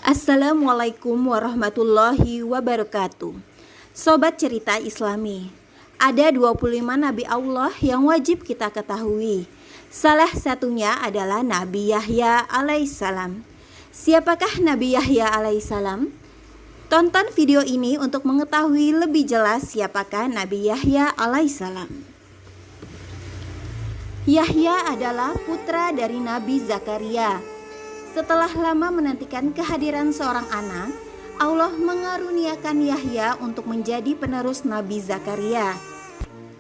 Assalamualaikum warahmatullahi wabarakatuh. Sobat cerita Islami, ada 25 Nabi Allah yang wajib kita ketahui. Salah satunya adalah Nabi Yahya alaihissalam. Siapakah Nabi Yahya alaihissalam? Tonton video ini untuk mengetahui lebih jelas siapakah Nabi Yahya alaihissalam. Yahya adalah putra dari Nabi Zakaria. Setelah lama menantikan kehadiran seorang anak, Allah mengaruniakan Yahya untuk menjadi penerus Nabi Zakaria.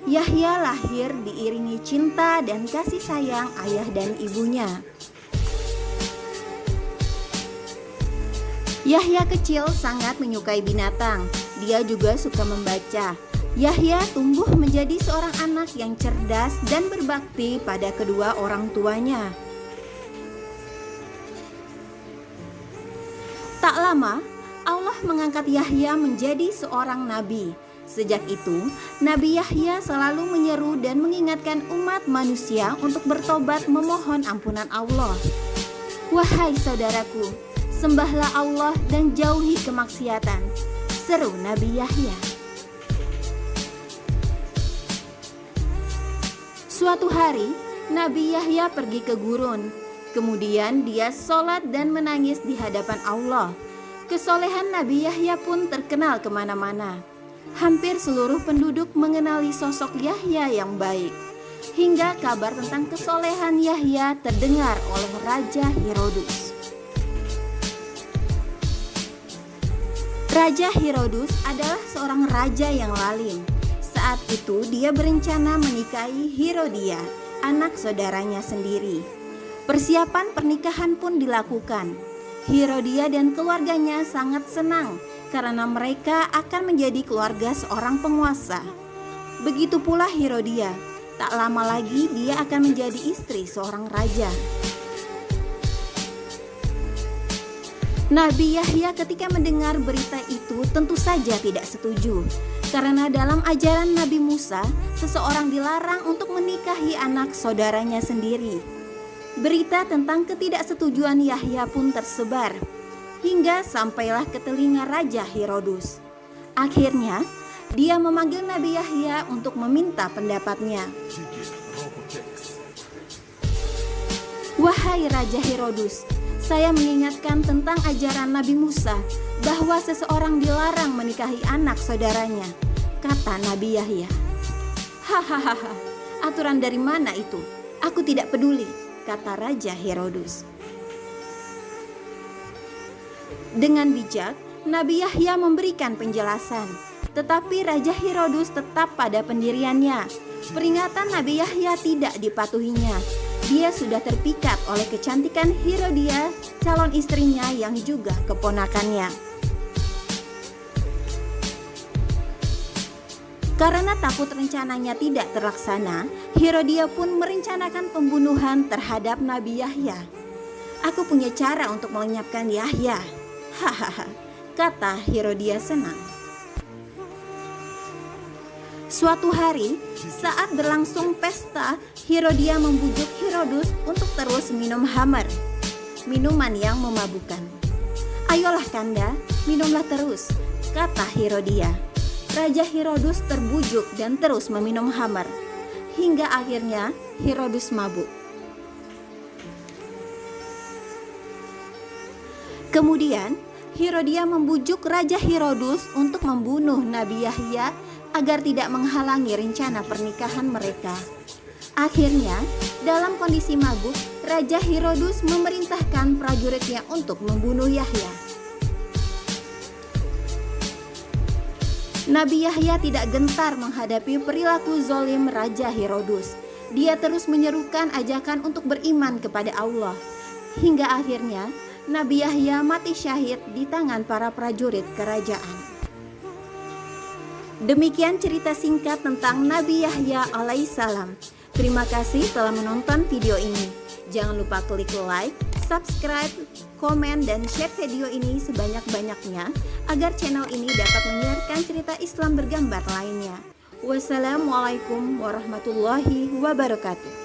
Yahya lahir diiringi cinta dan kasih sayang ayah dan ibunya. Yahya kecil sangat menyukai binatang. Dia juga suka membaca. Yahya tumbuh menjadi seorang anak yang cerdas dan berbakti pada kedua orang tuanya. Tak lama, Allah mengangkat Yahya menjadi seorang nabi. Sejak itu, Nabi Yahya selalu menyeru dan mengingatkan umat manusia untuk bertobat memohon ampunan Allah. Wahai saudaraku, sembahlah Allah dan jauhi kemaksiatan, seru Nabi Yahya. Suatu hari, Nabi Yahya pergi ke gurun. Kemudian dia sholat dan menangis di hadapan Allah. Kesolehan Nabi Yahya pun terkenal kemana-mana. Hampir seluruh penduduk mengenali sosok Yahya yang baik. Hingga kabar tentang kesolehan Yahya terdengar oleh Raja Herodus. Raja Herodus adalah seorang raja yang lalim. Saat itu dia berencana menikahi Herodia, anak saudaranya sendiri. Persiapan pernikahan pun dilakukan. Herodia dan keluarganya sangat senang karena mereka akan menjadi keluarga seorang penguasa. Begitu pula Herodia, tak lama lagi dia akan menjadi istri seorang raja. Nabi Yahya ketika mendengar berita itu tentu saja tidak setuju. Karena dalam ajaran Nabi Musa, seseorang dilarang untuk menikahi anak saudaranya sendiri. Berita tentang ketidaksetujuan Yahya pun tersebar, hingga sampailah ke telinga Raja Herodus. Akhirnya, dia memanggil Nabi Yahya untuk meminta pendapatnya. Wahai Raja Herodus, saya mengingatkan tentang ajaran Nabi Musa bahwa seseorang dilarang menikahi anak saudaranya, kata Nabi Yahya. Hahaha, aturan dari mana itu? Aku tidak peduli, kata Raja Herodus. Dengan bijak, Nabi Yahya memberikan penjelasan, tetapi Raja Herodus tetap pada pendiriannya. Peringatan Nabi Yahya tidak dipatuhinya. Dia sudah terpikat oleh kecantikan Herodia, calon istrinya yang juga keponakannya. Karena takut rencananya tidak terlaksana, Herodia pun merencanakan pembunuhan terhadap Nabi Yahya. Aku punya cara untuk melenyapkan Yahya. Hahaha, kata Herodia senang. Suatu hari, saat berlangsung pesta, Herodia membujuk Herodus untuk terus minum khamar, minuman yang memabukkan. Ayolah Kanda, minumlah terus, kata Herodia. Raja Herodus terbujuk dan terus meminum khamar, hingga akhirnya Herodus mabuk. Kemudian Herodia membujuk Raja Herodus untuk membunuh Nabi Yahya agar tidak menghalangi rencana pernikahan mereka. Akhirnya, dalam kondisi mabuk, Raja Herodus memerintahkan prajuritnya untuk membunuh Yahya. Nabi Yahya tidak gentar menghadapi perilaku zolim Raja Herodus. Dia terus menyerukan ajakan untuk beriman kepada Allah. Hingga akhirnya Nabi Yahya mati syahid di tangan para prajurit kerajaan. Demikian cerita singkat tentang Nabi Yahya alaihissalam. Terima kasih telah menonton video ini. Jangan lupa klik like, subscribe, komen, dan share video ini sebanyak-banyaknya agar channel ini dapat menyiarkan cerita Islam bergambar lainnya. Wassalamualaikum warahmatullahi wabarakatuh.